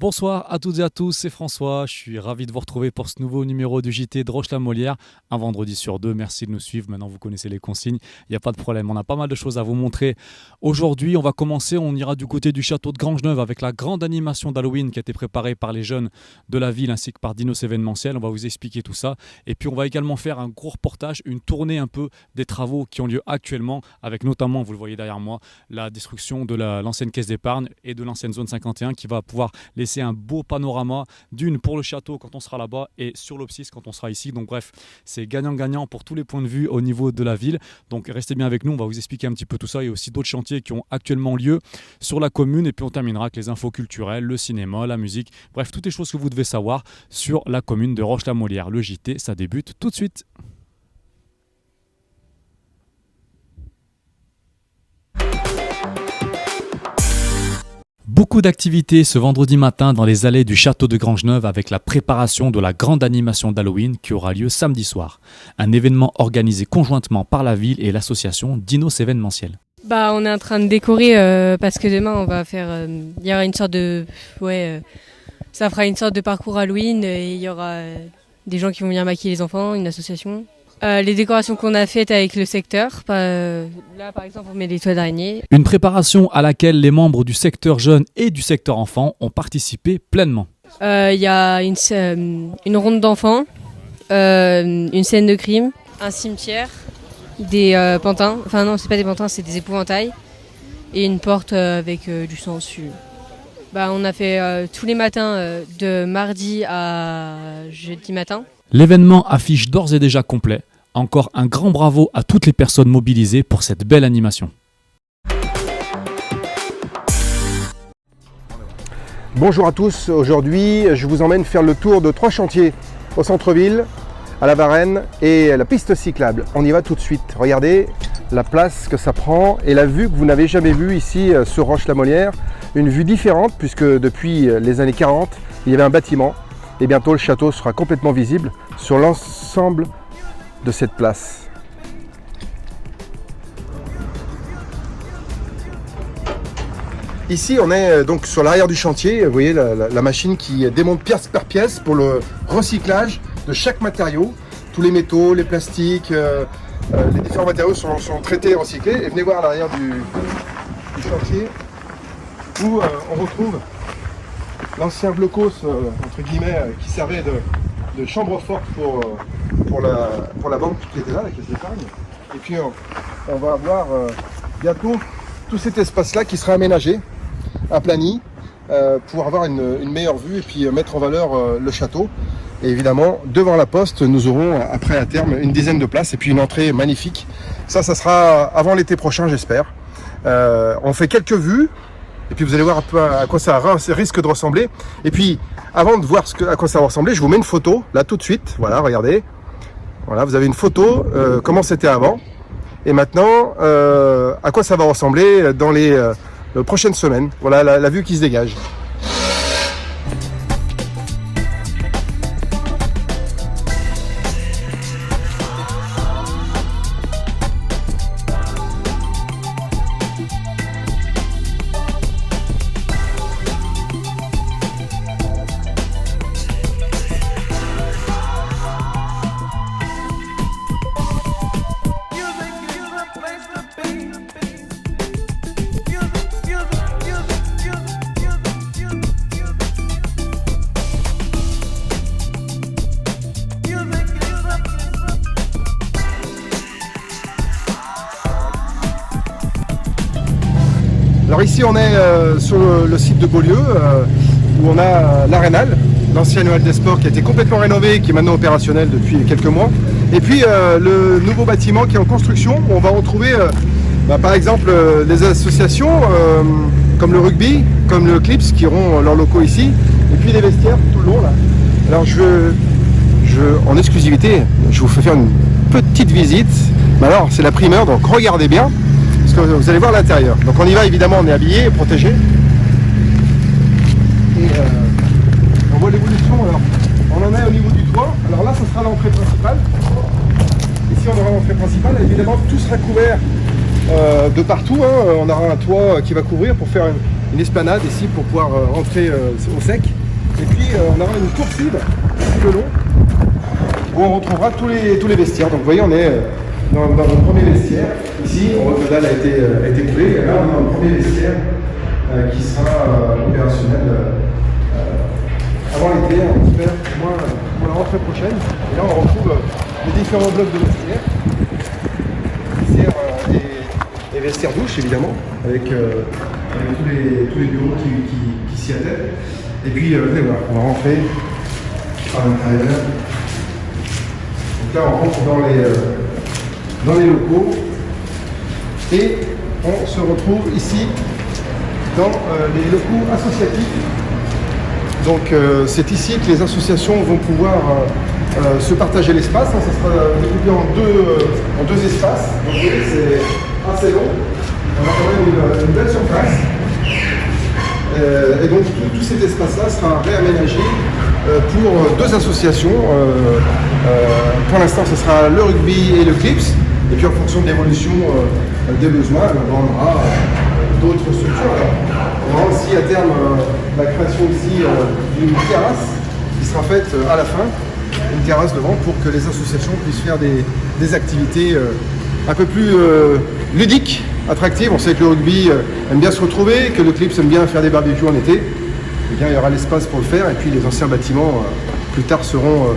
Bonsoir à toutes et à tous, c'est François, je suis ravi de vous retrouver pour ce nouveau numéro du JT de Roche-la-Molière, un vendredi sur deux. Merci de nous suivre, maintenant vous connaissez les consignes, il n'y a pas de problème, on a pas mal de choses à vous montrer. Aujourd'hui on va commencer, on ira du côté du château de Grangeneuve avec la grande animation d'Halloween qui a été préparée par les jeunes de la ville ainsi que par Dinos Événementiel, on va vous expliquer tout ça. Et puis on va également faire un gros reportage, une tournée un peu des travaux qui ont lieu actuellement, avec notamment, vous le voyez derrière moi, la destruction de l'ancienne caisse d'épargne et de l'ancienne zone 51 qui va pouvoir laisser un beau panorama d'une pour le château quand on sera là-bas et sur l'Opsis quand on sera ici. Donc bref, c'est gagnant-gagnant pour tous les points de vue au niveau de la ville. Donc restez bien avec nous, on va vous expliquer un petit peu tout ça. Il y a aussi d'autres chantiers qui ont actuellement lieu sur la commune et puis on terminera avec les infos culturelles, le cinéma, la musique. Bref, toutes les choses que vous devez savoir sur la commune de Roche-la-Molière. Le JT, ça débute tout de suite. Beaucoup d'activités ce vendredi matin dans les allées du château de Grangeneuve avec la préparation de la grande animation d'Halloween qui aura lieu samedi soir. Un événement organisé conjointement par la ville et l'association Dinos Événementiel. On est en train de décorer parce que demain on va faire, il y aura une sorte de, ça fera une sorte de parcours Halloween et il y aura des gens qui vont venir maquiller les enfants, une association. Les décorations qu'on a faites avec le secteur, là par exemple on met des toits d'araignée. Une préparation à laquelle les membres du secteur jeune et du secteur enfant ont participé pleinement. Il y a une ronde d'enfants, une scène de crime, un cimetière, des pantins, enfin non c'est pas des pantins c'est des épouvantails et une porte avec du sang dessus. On a fait tous les matins de mardi à jeudi matin. L'événement affiche d'ores et déjà complet. Encore un grand bravo à toutes les personnes mobilisées pour cette belle animation. Bonjour à tous, aujourd'hui je vous emmène faire le tour de 3 chantiers au centre-ville, à la Varenne et à la piste cyclable. On y va tout de suite, regardez la place que ça prend et la vue que vous n'avez jamais vue ici sur Roche-la-Molière. Une vue différente puisque depuis les années 40 il y avait un bâtiment et bientôt le château sera complètement visible sur l'ensemble de cette place. Ici on est donc sur l'arrière du chantier, vous voyez la machine qui démonte pièce par pièce pour le recyclage de chaque matériau. Tous les métaux, les plastiques, les différents matériaux sont traités et recyclés. Et venez voir à l'arrière du chantier où on retrouve l'ancien blocos entre guillemets qui servait de chambre forte pour la banque qui était là, la caisse d'épargne. Et puis on va avoir bientôt tout cet espace là qui sera aménagé, aplani, pour avoir une meilleure vue et puis mettre en valeur le château. Et évidemment devant la poste nous aurons après à terme une dizaine de places et puis une entrée magnifique. Ça sera avant l'été prochain j'espère. On fait quelques vues. Et puis vous allez voir un peu à quoi ça risque de ressembler. Et puis avant de voir à quoi ça va ressembler, je vous mets une photo là tout de suite. Voilà, regardez. Voilà, vous avez une photo comment c'était avant. Et maintenant, à quoi ça va ressembler dans les prochaines semaines. Voilà la vue qui se dégage. Alors ici on est sur le site de Beaulieu où on a l'Arénal, l'ancienne OL des Sports qui a été complètement rénové et qui est maintenant opérationnel depuis quelques mois. Et puis le nouveau bâtiment qui est en construction où on va retrouver par exemple des associations comme le rugby, comme le Clips qui auront leurs locaux ici. Et puis les vestiaires tout le long là. Alors en exclusivité, je vous fais faire une petite visite. Mais alors c'est la primeur donc regardez bien. Parce que vous allez voir l'intérieur. Donc on y va évidemment, on est habillé, protégé. Et on voit l'évolution. Alors on en est au niveau du toit. Alors là ce sera l'entrée principale. Ici on aura l'entrée principale. Évidemment tout sera couvert de partout. On aura un toit qui va couvrir pour faire une esplanade ici pour pouvoir rentrer au sec. Et puis on aura une coursive tout le long où on retrouvera tous les vestiaires. Donc vous voyez, on est dans le premier vestiaire. Ici, on voit que la dalle a été coulée. Et là, on est dans le premier vestiaire qui sera opérationnel avant l'été, on espère, au moins pour la rentrée prochaine. Et là, on retrouve les différents blocs de vestiaires. Et vestiaire douche, évidemment, avec tous les bureaux qui s'y attellent. Et puis, venez voir, on va rentrer par l'intérieur. Donc là, on rentre dans les locaux et on se retrouve ici dans les locaux associatifs. Donc c'est ici que les associations vont pouvoir se partager l'espace. Ça sera découpé en deux espaces. Donc vous voyez, c'est assez long. On a quand même une belle surface. Et donc tout cet espace-là sera réaménagé pour deux associations. Pour l'instant, ce sera le rugby et le clips. Et puis en fonction de l'évolution des besoins, on aura d'autres structures. On aura aussi à terme la création ici d'une terrasse qui sera faite à la fin, une terrasse devant pour que les associations puissent faire des activités un peu plus ludiques, attractives. On sait que le rugby aime bien se retrouver, que le clips aime bien faire des barbecues en été. Eh bien, il y aura l'espace pour le faire et puis les anciens bâtiments plus tard seront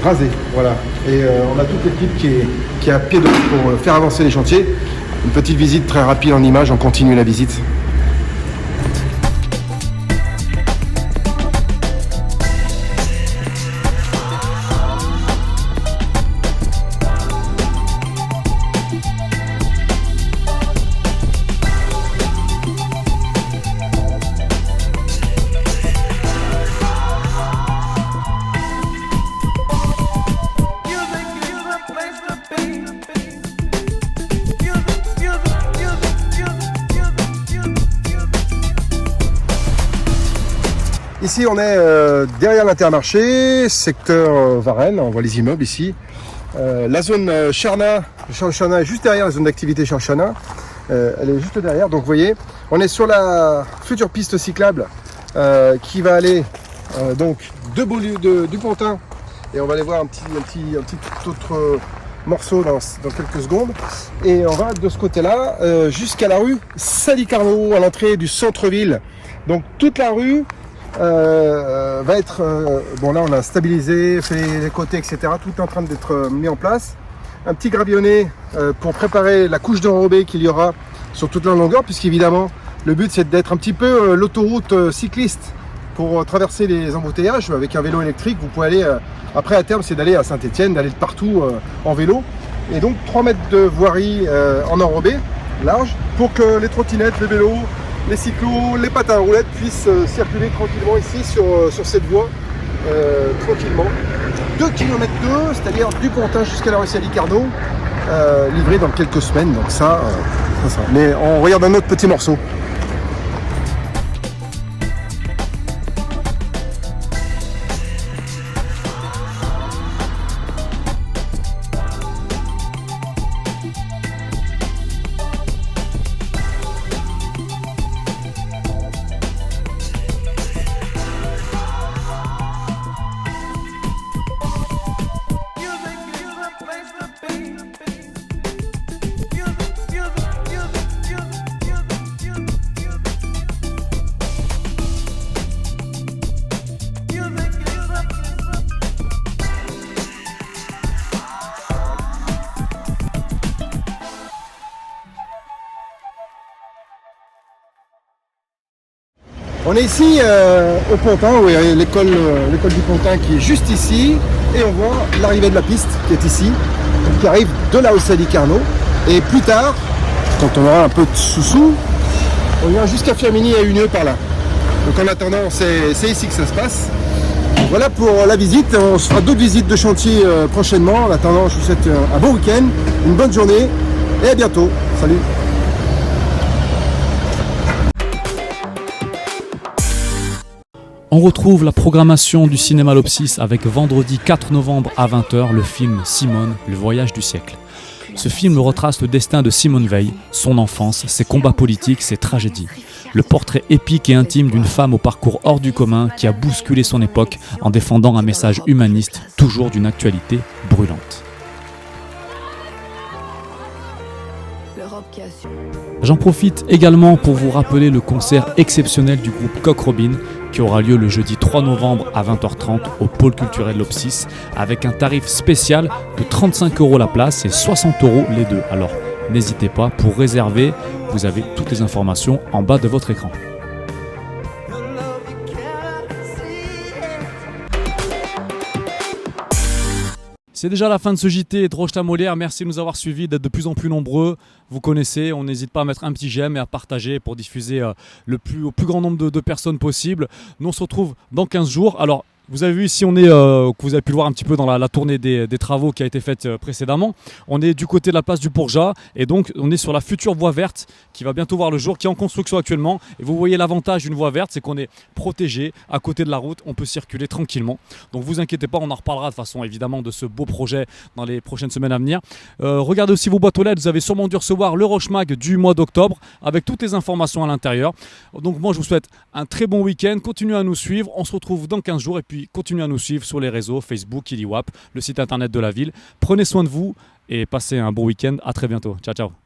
rasés. Voilà. Et on a toute l'équipe qui est à pied d'œuvre pour faire avancer les chantiers. Une petite visite très rapide en images, on continue la visite. Ici, on est derrière l'Intermarché, secteur Varennes, on voit les immeubles ici. La zone Charnat est juste derrière la zone d'activité Charnat. Elle est juste derrière, donc vous voyez, on est sur la future piste cyclable qui va aller donc du Pontin, et on va aller voir un petit autre morceau dans quelques secondes. Et on va de ce côté-là jusqu'à la rue Sadi-Carnot, à l'entrée du centre-ville. Donc toute la rue va être bon, là on a stabilisé, fait les côtés, etc. Tout est en train d'être mis en place. Un petit gravillonnet pour préparer la couche d'enrobé qu'il y aura sur toute la longueur, puisqu'évidemment le but c'est d'être un petit peu l'autoroute cycliste pour traverser les embouteillages. Avec un vélo électrique, vous pouvez aller après, à terme, c'est d'aller à Saint-Étienne, d'aller de partout en vélo. Et donc 3 mètres de voirie en enrobé large pour que les trottinettes, les vélos, les cyclos, les patins à roulettes puissent circuler tranquillement ici sur cette voie, tranquillement. 2 km 2, c'est-à-dire du Pontin jusqu'à la rue Sadi-Carnot, livré dans quelques semaines. Donc ça. Mais on regarde un autre petit morceau. On est ici au Pontin, où est l'école du Pontin qui est juste ici, et on voit l'arrivée de la piste qui est ici, qui arrive de la Sadi-Carnot. Et plus tard, quand on aura un peu de sous-sous, on ira jusqu'à Firminy et Unieux par là. Donc en attendant, c'est ici que ça se passe. Voilà pour la visite, on se fera d'autres visites de chantier prochainement. En attendant, je vous souhaite un bon week-end, une bonne journée, et à bientôt. Salut! On retrouve la programmation du cinéma Lopsis avec vendredi 4 novembre à 20h le film Simone, le voyage du siècle. Ce film retrace le destin de Simone Veil, son enfance, ses combats politiques, ses tragédies. Le portrait épique et intime d'une femme au parcours hors du commun qui a bousculé son époque en défendant un message humaniste toujours d'une actualité brûlante. J'en profite également pour vous rappeler le concert exceptionnel du groupe Coq Robin qui aura lieu le jeudi 3 novembre à 20h30 au pôle culturel L'Opsis avec un tarif spécial de 35 € la place et 60 € les deux. Alors n'hésitez pas, pour réserver, vous avez toutes les informations en bas de votre écran. C'est déjà la fin de ce JT Droche la Molière. Merci de nous avoir suivis, d'être de plus en plus nombreux. Vous connaissez, on n'hésite pas à mettre un petit j'aime et à partager pour diffuser au plus grand nombre de personnes possible. Nous on se retrouve dans 15 jours. Alors, vous avez vu ici, que vous avez pu le voir un petit peu dans la tournée des travaux qui a été faite précédemment. On est du côté de la place du Bourgeat et donc on est sur la future voie verte qui va bientôt voir le jour, qui est en construction actuellement. Et vous voyez l'avantage d'une voie verte, c'est qu'on est protégé à côté de la route, on peut circuler tranquillement. Donc vous inquiétez pas, on en reparlera de façon évidemment de ce beau projet dans les prochaines semaines à venir. Regardez aussi vos boîtes aux lettres, vous avez sûrement dû recevoir le Roche Mag du mois d'octobre avec toutes les informations à l'intérieur. Donc moi je vous souhaite un très bon week-end, continuez à nous suivre, on se retrouve dans 15 jours et puis continuez à nous suivre sur les réseaux Facebook, Iliwap, le site internet de la ville. Prenez soin de vous et passez un bon week-end. À très bientôt. Ciao, ciao.